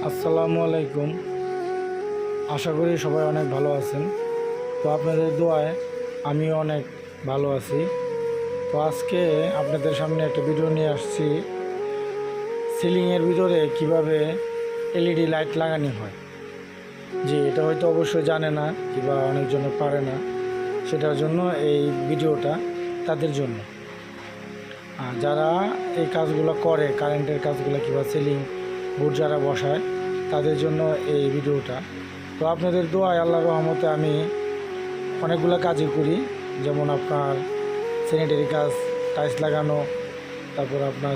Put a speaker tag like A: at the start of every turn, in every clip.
A: আসসালামু আলাইকুম। আশা করি সবাই অনেক ভালো আছেন। তো আপনাদের দোয়ায় আমিও অনেক ভালো আছি। তো আজকে আপনাদের সামনে একটা ভিডিও নিয়ে আসছি, সিলিংয়ের ভিতরে কিভাবে এলইডি লাইট লাগানো হয়। জি, এটা হয়তো অবশ্যই জানে না কিংবা অনেকজনে পারে না, সেটার জন্য এই ভিডিওটা তাদের জন্য। আর যারা এই কাজগুলো করে, কারেন্টের কাজগুলো কিংবা সিলিং বোর্ড যারা বসায়, তাদের জন্য এই ভিডিওটা। তো আপনাদের দোয়ায় আল্লাহর রহমতে আমি অনেকগুলো কাজই করি, যেমন আপনার স্যানিটারি কাজ, টাইলস লাগানো, তারপর আপনার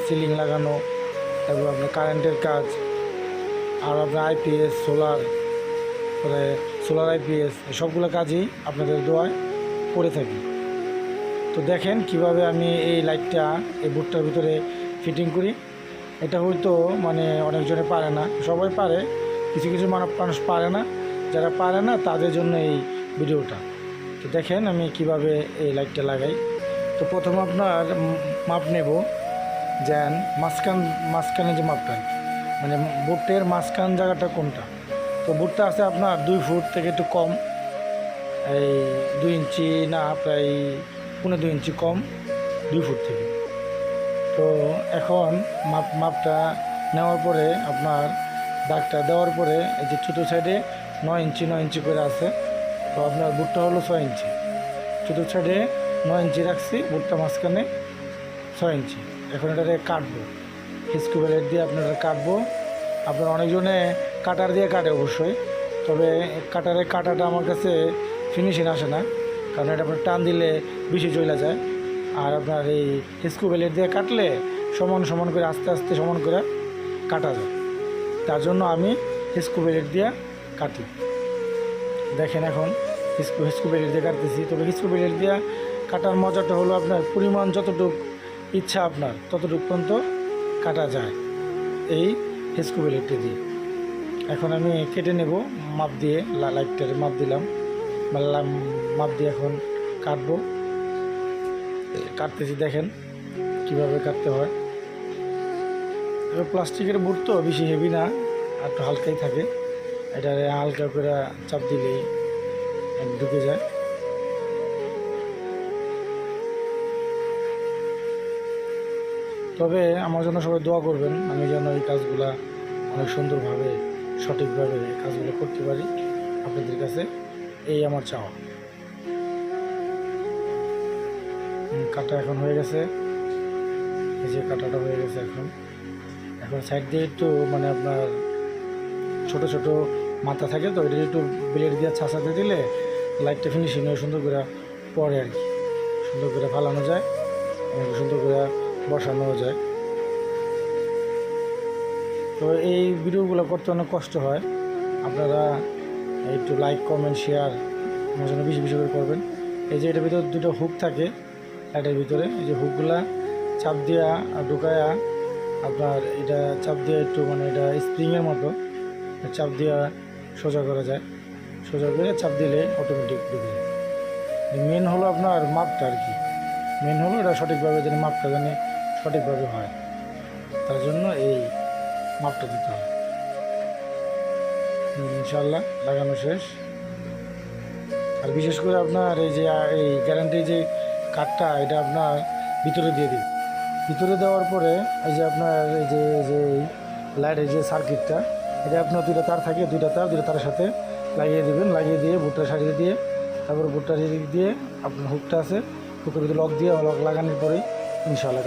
A: সিলিং লাগানো, তারপর আপনার কারেন্টের কাজ, আর আপনার আইপিএস, সোলার আইপিএস, সবগুলো কাজই আপনাদের দোয়ায় করে থাকি। তো দেখেন কিভাবে আমি এই লাইটটা এই বোর্ডটার ভিতরে ফিটিং করি। এটা হয়তো অনেকজনে পারে না, সবাই পারে, কিছু কিছু মানুষ পারে না। যারা পারে না তাদের জন্য এই ভিডিওটা। তো দেখেন আমি কিভাবে এই লাইটটা লাগাই। তো প্রথম আপনার মাপ নেব, যেন মাঝখানে যে মাপটা, বোর্ডের মাঝখান জায়গাটা কোনটা। তো বোর্ডটা আছে আপনার 2 ফুট থেকে একটু কম, এই 2 ইঞ্চি না, প্রায় 1.5 ইঞ্চি কম, 2 ফুট থেকে। তো এখন মাপটা নেওয়ার পরে আপনার দাগটা দেওয়ার পরে এই যে ছোটো সাইডে 9 ইঞ্চি করে আছে। তো আপনার বুটটা হলো 6 ইঞ্চি, ছোটো সাইডে 9 ইঞ্চি রাখছি, বুটটা মাঝখানে 6 ইঞ্চি। এখন এটাকে কাটবো, স্ক্রুব্লেড দিয়ে আপনারা কাটবো। আপনার অনেকজনে কাটার দিয়ে কাটে অবশ্যই, তবে কাটাটা আমার কাছে ফিনিশিং আসে না, কারণ এটা আপনার টান দিলে বেশি চলে যায়। আর আপনার এই স্ক্রুব্লেড দিয়ে কাটলে সমান করে আস্তে আস্তে সমান করে কাটা যায়, তার জন্য আমি স্ক্রুব্লেড দিয়ে কাটি। দেখেন এখন স্ক্রুব্লেড দিয়ে কাটতেছি। তবে স্ক্রুব্লেড দিয়ে কাটার মজাটা হলো আপনার পরিমাণ যতটুক ইচ্ছা আপনার ততটুক পর্যন্ত কাটা যায় এই স্ক্রুব্লেডটা দিয়ে। এখন আমি কেটে নেব মাপ দিয়ে, লাইটটার মাপ দিলাম, মাপ দিয়ে এখন কাটতেছি। দেখেন কিভাবে কাটতে হয়। প্লাস্টিকের বোর্ড তো বেশি হেভি না, একটু হালকাই থাকে। এটা হালকা করে চাপ দিলেই ঢুকে যায়। তবে আমার জন্য সবাই দোয়া করবেন, আমি যেন এই কাজগুলা অনেক সুন্দরভাবে সঠিকভাবে কাজগুলো করতে পারি। আপনাদের কাছে এই আমার চাওয়া। কাটা এখন হয়ে গেছে, এই যে কাটাটা হয়ে গেছে। এখন সাইড দিয়ে একটু আপনার ছোট ছোট মাথা থাকে, তো এটা একটু ব্লেড দিয়ে ছাঁচাতে দিলে লাইটটা ফিনিশিং হয়ে সুন্দর করে পরে আর কি, সুন্দর করে ফালানো যায় এবং সুন্দর করে বসানোও যায়। তো এই ভিডিওগুলো করতে অনেক কষ্ট হয়, আপনারা একটু লাইক, কমেন্ট, শেয়ার আমার জন্য বেশি করে করবেন। এই যে এটার ভিতরে 2টো হুক থাকে লাইটের ভিতরে, এই যে হুকগুলা চাপ দিয়া ঢুকায়া আপনার এটা চাপ দিয়ে একটু এটা স্প্রিংয়ের মতো চাপ দিয়া সোজা করা যায়। সোজা করে চাপ দিলে অটোমেটিক ঢুকে যায়। মেন হলো আপনার মাপটা আর কি, মেন হলো এটা সঠিকভাবে যেন মাপটা সঠিকভাবে হয়, তার জন্য এই মাপটা দিতে হয়। ইনশাল্লাহ লাগানো শেষ। আর বিশেষ করে আপনার এই গ্যারান্টি যে কাঠটা, এটা আপনার ভিতরে দিয়ে দিন। ভিতরে দেওয়ার পরে এই যে আপনার এই যে লাইটের যে সার্কিটটা, এটা আপনার 2টা তার থাকে, 2টা তারের সাথে লাগিয়ে দেবেন। লাগিয়ে দিয়ে বুটটা সারিয়ে দিয়ে, তারপর বুটটা দিয়ে আপনার হুকটা আছে, হুকের ভিতরে লক লাগানোর পরেই ইনশাআল্লাহ